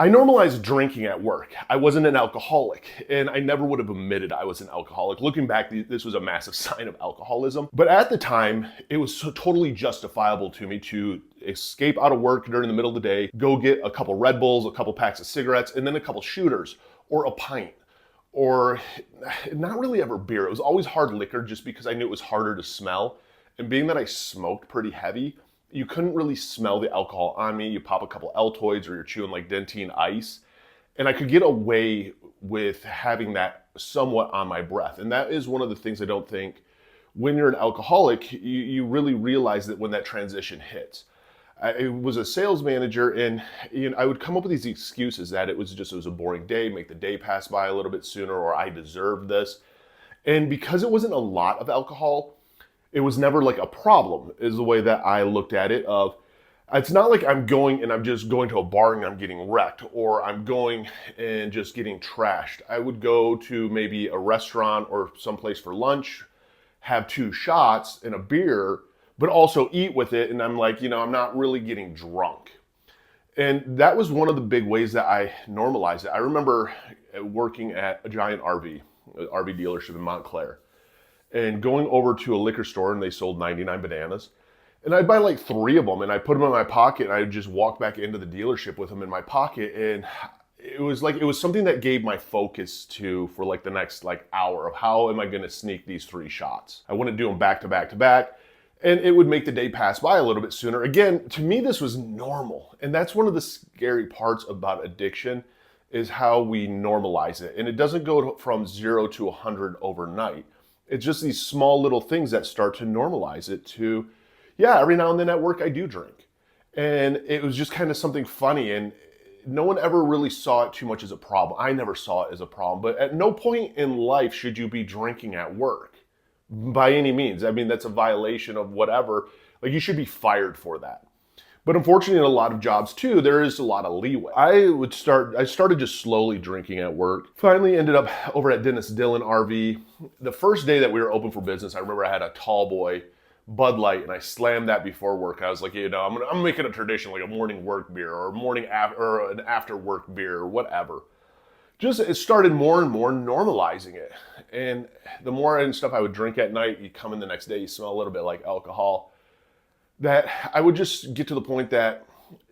I normalized drinking at work. I wasn't an alcoholic, and I never would have admitted I was an alcoholic. Looking back, this was a massive sign of alcoholism. But at the time, it was so totally justifiable to me to escape out of work during the middle of the day, go get a couple Red Bulls, a couple packs of cigarettes, and then a couple shooters, or a pint, or not really ever beer. It was always hard liquor just because I knew it was harder to smell. And being that I smoked pretty heavy, you couldn't really smell the alcohol on me. You pop a couple Altoids or you're chewing like Dentine ice. And I could get away with having that somewhat on my breath. And that is one of the things I don't think when you're an alcoholic, you really realize that when that transition hits. I was a sales manager and I would come up with these excuses that it was a boring day, make the day pass by a little bit sooner, or I deserved this. And because it wasn't a lot of alcohol, it was never like a problem, is the way that I looked at it. Of it's not like I'm just going to a bar and I'm getting wrecked, or I'm going and just getting trashed. I would go to maybe a restaurant or someplace for lunch, have 2 shots and a beer, but also eat with it. And I'm like, I'm not really getting drunk. And that was one of the big ways that I normalized it. I remember working at a giant RV dealership in Montclair, and going over to a liquor store and they sold 99 bananas. And I'd buy like 3 of them and I put them in my pocket and I'd just walk back into the dealership with them in my pocket. And it was something that gave my focus for like the next hour of how am I going to sneak these 3 shots. I wouldn't do them back to back to back. And it would make the day pass by a little bit sooner. Again, to me, this was normal. And that's one of the scary parts about addiction, is how we normalize it. And it doesn't go from 0 to 100 overnight. It's just these small little things that start to normalize it to, every now and then at work I do drink. And it was just kind of something funny, and no one ever really saw it too much as a problem. I never saw it as a problem, but at no point in life should you be drinking at work by any means. I mean, that's a violation of whatever. Like, you should be fired for that. But unfortunately, in a lot of jobs too, there is a lot of leeway. I started just slowly drinking at work. Finally ended up over at Dennis Dillon RV. The first day that we were open for business, I remember I had a tall boy Bud Light and I slammed that before work. I was like, I'm making a tradition, like a morning work beer or or an after work beer or whatever. Just, it started more and more normalizing it. And the more and stuff I would drink at night, you come in the next day, you smell a little bit like alcohol. That I would just get to the point that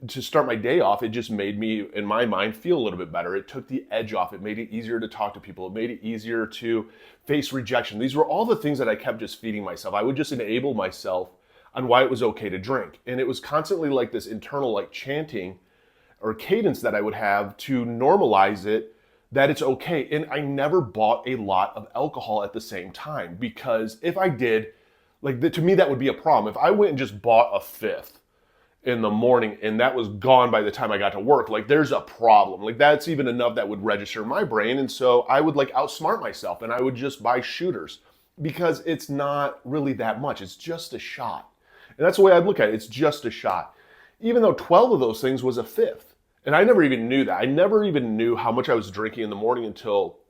to start my day off, it just made me, in my mind, feel a little bit better. It took the edge off. It made it easier to talk to people. It made it easier to face rejection. These were all the things that I kept just feeding myself. I would just enable myself on why it was okay to drink. And it was constantly like this internal chanting or cadence that I would have to normalize it, that it's okay. And I never bought a lot of alcohol at the same time, because if I did, to me, that would be a problem. If I went and just bought a 5th in the morning and that was gone by the time I got to work, there's a problem. That's even enough that would register in my brain. And so I would outsmart myself and I would just buy shooters, because it's not really that much. It's just a shot. And that's the way I'd look at it. It's just a shot. Even though 12 of those things was a 5th. And I never even knew that. I never even knew how much I was drinking in the morning until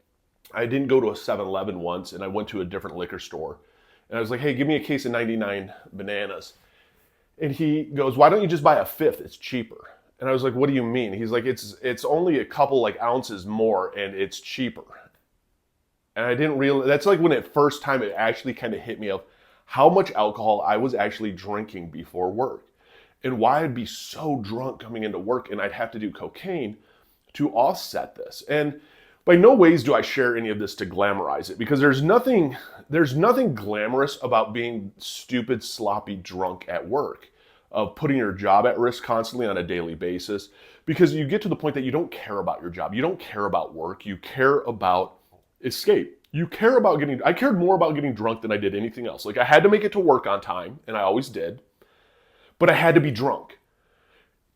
I didn't go to a 7-Eleven once and I went to a different liquor store. And I was like, hey, give me a case of 99 bananas. And he goes, why don't you just buy a 5th? It's cheaper. And I was like, what do you mean? He's like, it's only a couple ounces more and it's cheaper. And I didn't realize, that's when it first time it actually kind of hit me of how much alcohol I was actually drinking before work. And why I'd be so drunk coming into work and I'd have to do cocaine to offset this. And by no ways do I share any of this to glamorize it, because there's nothing glamorous about being stupid, sloppy drunk at work, of putting your job at risk constantly on a daily basis, because you get to the point that you don't care about your job. You don't care about work. You care about escape. I cared more about getting drunk than I did anything else. I had to make it to work on time, and I always did, but I had to be drunk.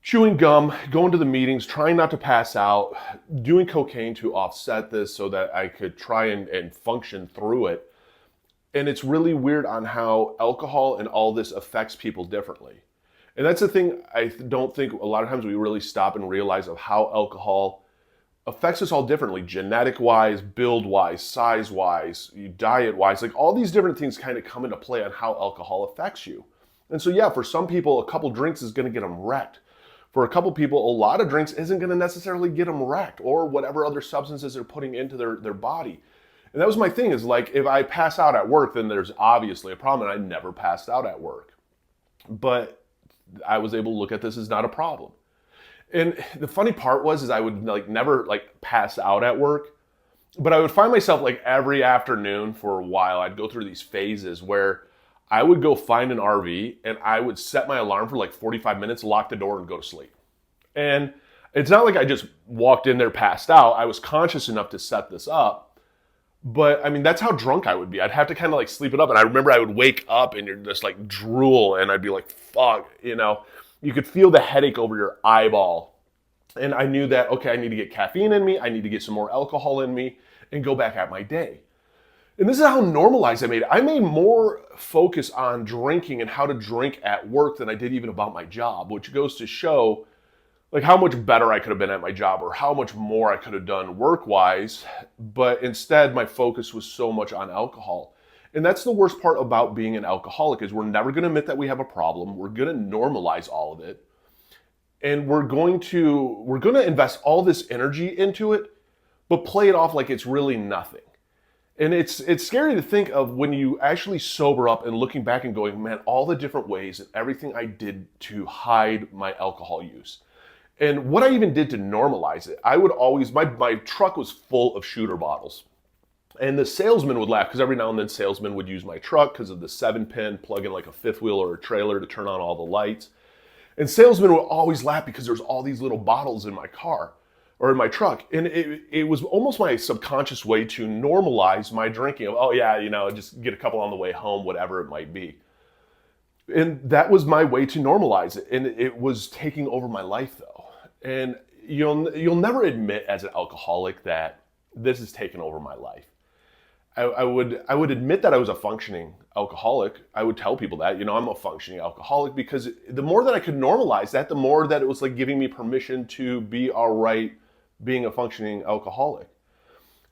Chewing gum, going to the meetings, trying not to pass out, doing cocaine to offset this so that I could try and function through it. And it's really weird on how alcohol and all this affects people differently. And that's the thing, I don't think a lot of times we really stop and realize of how alcohol affects us all differently, genetic-wise, build-wise, size-wise, diet-wise. All these different things kind of come into play on how alcohol affects you. And so for some people, a couple drinks is going to get them wrecked. For a couple people, a lot of drinks isn't going to necessarily get them wrecked, or whatever other substances they're putting into their body. And that was my thing, is like, if I pass out at work, then there's obviously a problem, and I never passed out at work. But I was able to look at this as not a problem. And the funny part was, is I would like never like pass out at work, but I would find myself like every afternoon for a while, I'd go through these phases where I would go find an RV and I would set my alarm for like 45 minutes, lock the door, and go to sleep. And it's not like I just walked in there, passed out. I was conscious enough to set this up. But I mean, that's how drunk I would be. I'd have to kind of like sleep it up. And I remember I would wake up and you're just like drool, and I'd be like, fuck, you know, you could feel the headache over your eyeball. And I knew that, okay, I need to get caffeine in me. I need to get some more alcohol in me and go back at my day. And this is how normalized I made it. I made more focus on drinking and how to drink at work than I did even about my job, which goes to show like how much better I could have been at my job, or how much more I could have done work-wise. But instead, my focus was so much on alcohol. And that's the worst part about being an alcoholic, is we're never going to admit that we have a problem. We're going to normalize all of it. And we're going to invest all this energy into it, but play it off like it's really nothing. And it's scary to think of when you actually sober up and looking back and going, man, all the different ways and everything I did to hide my alcohol use. And what I even did to normalize it. I would always, my truck was full of shooter bottles. And the salesman would laugh, because every now and then salesmen would use my truck because of the 7-pin, plug in like a fifth wheel or a trailer to turn on all the lights. And salesmen would always laugh because there's all these little bottles in my car or in my truck. And it was almost my subconscious way to normalize my drinking. Oh yeah, you know, just get a couple on the way home, whatever it might be. And that was my way to normalize it. And it was taking over my life though. And you'll never admit as an alcoholic that this has taken over my life. I would admit that I was a functioning alcoholic. I would tell people that, I'm a functioning alcoholic, because the more that I could normalize that, the more that it was like giving me permission to be all right being a functioning alcoholic.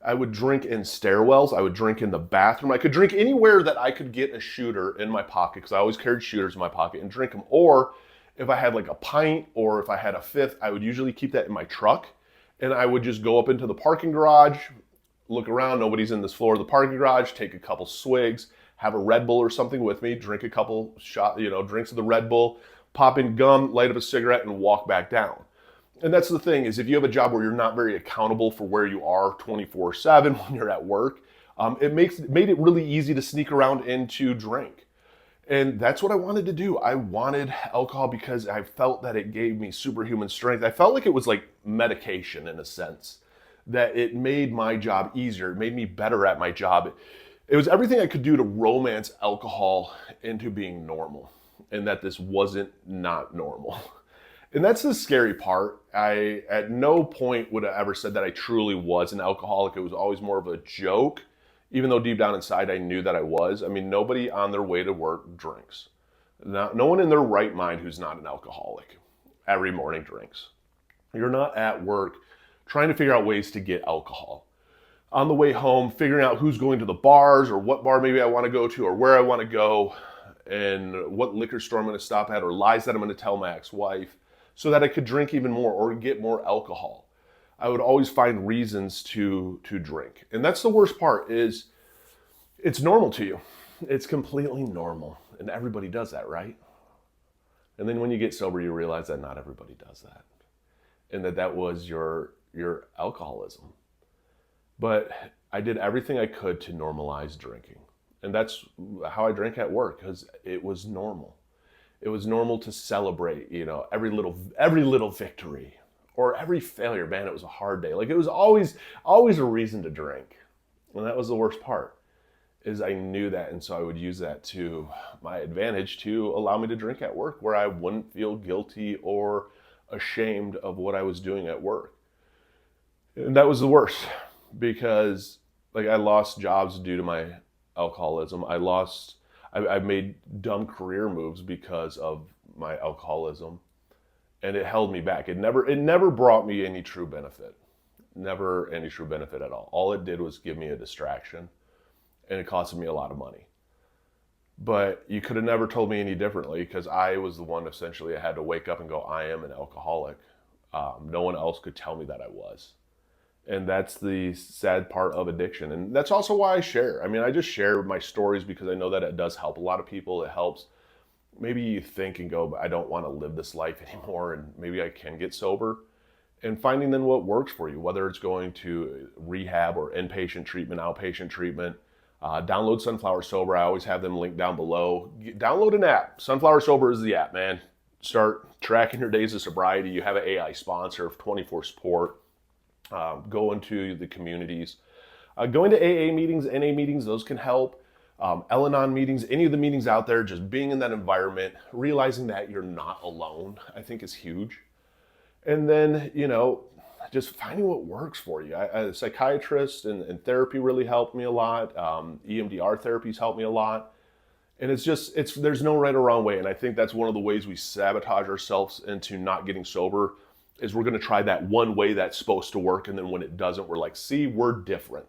I would drink in stairwells. I would drink in the bathroom. I could drink anywhere that I could get a shooter in my pocket, because I always carried shooters in my pocket, and drink them. Or if I had like a pint, or if I had a fifth, I would usually keep that in my truck, and I would just go up into the parking garage, look around, nobody's in this floor of the parking garage, take a couple swigs, have a Red Bull or something with me, drink a couple drinks of the Red Bull, pop in gum, light up a cigarette, and walk back down. And that's the thing, is if you have a job where you're not very accountable for where you are 24/7 when you're at work, it made it really easy to sneak around and to drink. And that's what I wanted to do. I wanted alcohol because I felt that it gave me superhuman strength. I felt like it was like medication in a sense, that it made my job easier. It made me better at my job. It was everything I could do to romance alcohol into being normal, and that this wasn't not normal. And that's the scary part. I at no point would have ever said that I truly was an alcoholic. It was always more of a joke, even though deep down inside I knew that I was. I mean, nobody on their way to work drinks. No one in their right mind who's not an alcoholic every morning drinks. You're not at work trying to figure out ways to get alcohol. On the way home, figuring out who's going to the bars, or what bar maybe I want to go to, or where I want to go, and what liquor store I'm going to stop at, or lies that I'm going to tell my ex-wife, so that I could drink even more or get more alcohol. I would always find reasons to drink. And that's the worst part, is it's normal to you. It's completely normal. And everybody does that, right? And then when you get sober, you realize that not everybody does that. And that was your alcoholism. But I did everything I could to normalize drinking. And that's how I drank at work, because it was normal. It was normal to celebrate, every little victory, or every failure. Man, it was a hard day. Like, it was always a reason to drink. And that was the worst part, is I knew that. And so I would use that to my advantage to allow me to drink at work, where I wouldn't feel guilty or ashamed of what I was doing at work. And that was the worst, because I lost jobs due to my alcoholism. I made dumb career moves because of my alcoholism, and it held me back. It never brought me any true benefit. Never any true benefit at all. All it did was give me a distraction, and it costed me a lot of money. But you could have never told me any differently because I was the one essentially I had to wake up and go, I am an alcoholic. No one else could tell me that I was. And that's the sad part of addiction. And that's also why I share. I mean, I just share my stories because I know that it does help a lot of people. It helps. Maybe you think and go, I don't want to live this life anymore, and maybe I can get sober. And finding then what works for you, whether it's going to rehab or inpatient treatment, outpatient treatment. Download Sunflower Sober. I always have them linked down below. Download an app. Sunflower Sober is the app, man. Start tracking your days of sobriety. You have an AI sponsor of 24 support. Go into the communities. Going to AA meetings, NA meetings, those can help. Al-Anon meetings, any of the meetings out there, just being in that environment, realizing that you're not alone, I think is huge. And then, just finding what works for you. A psychiatrist and therapy really helped me a lot. EMDR therapies helped me a lot. And there's no right or wrong way. And I think that's one of the ways we sabotage ourselves into not getting sober is we're going to try that one way that's supposed to work. And then when it doesn't, we're like, see, we're different.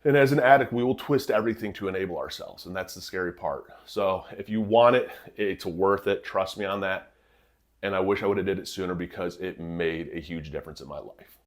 And as an addict, we will twist everything to enable ourselves. And that's the scary part. So if you want it, it's worth it. Trust me on that. And I wish I would have did it sooner because it made a huge difference in my life.